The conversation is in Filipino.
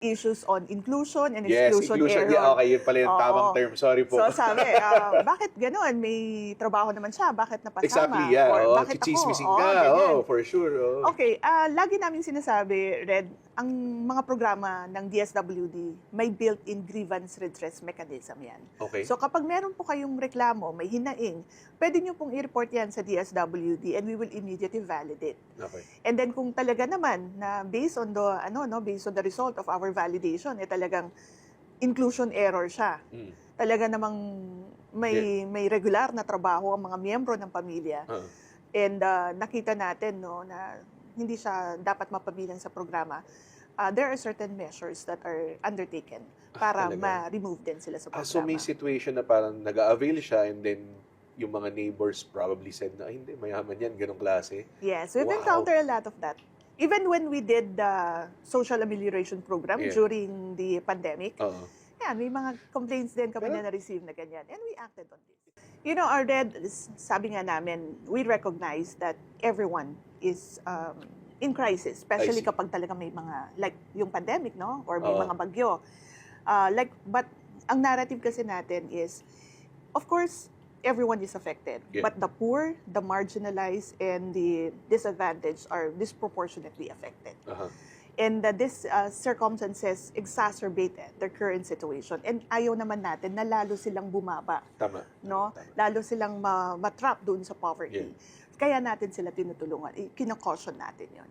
issues on inclusion and Yes, exclusion inclusion. error. Yeah, okay, yun pala yung tamang Oo. term. Sorry po. So sabi, bakit gano'n? May trabaho naman siya, bakit napasama? Exactly, yeah. Or Oh, bakit ako? chichismising Oo, ka. ganyan. Oh, for sure. Oh. Okay, lagi namin sinasabi, Red, ang mga programa ng DSWD, may built-in grievance redress mechanism yan. Okay. So kapag meron po kayong reklamo, may hinaing, pwede nyo pong i-report yan sa DSWD and we will immediately validate. Okay. And then kung talaga naman na based on the result of our validation, talagang inclusion error siya. Talaga namang may regular na trabaho ang mga miyembro ng pamilya. And nakita natin na hindi siya dapat mapabilang sa programa. There are certain measures that are undertaken para ma-remove din sila sa programa. So may situation na parang nag-avail siya and then yung mga neighbors probably said na, hindi, mayaman yan, ganong klase. Yes, we've encountered a lot of that. Even when we did the social amelioration program during the pandemic, may mga complaints din kami na na-receive na ganyan. And we acted on this. You know, Red, sabi nga namin, we recognize that everyone is in crisis, especially kapag talaga may mga, like yung pandemic, no? Or may mga bagyo. But ang narrative kasi natin is, of course, everyone is affected. But the poor, the marginalized, and the disadvantaged are disproportionately affected. And these circumstances exacerbate their current situation. And ayaw naman natin na lalo silang bumaba. Tama. No? Lalo silang matrap doon sa poverty. Kaya natin sila tinutulungan. Kinakaution natin yon.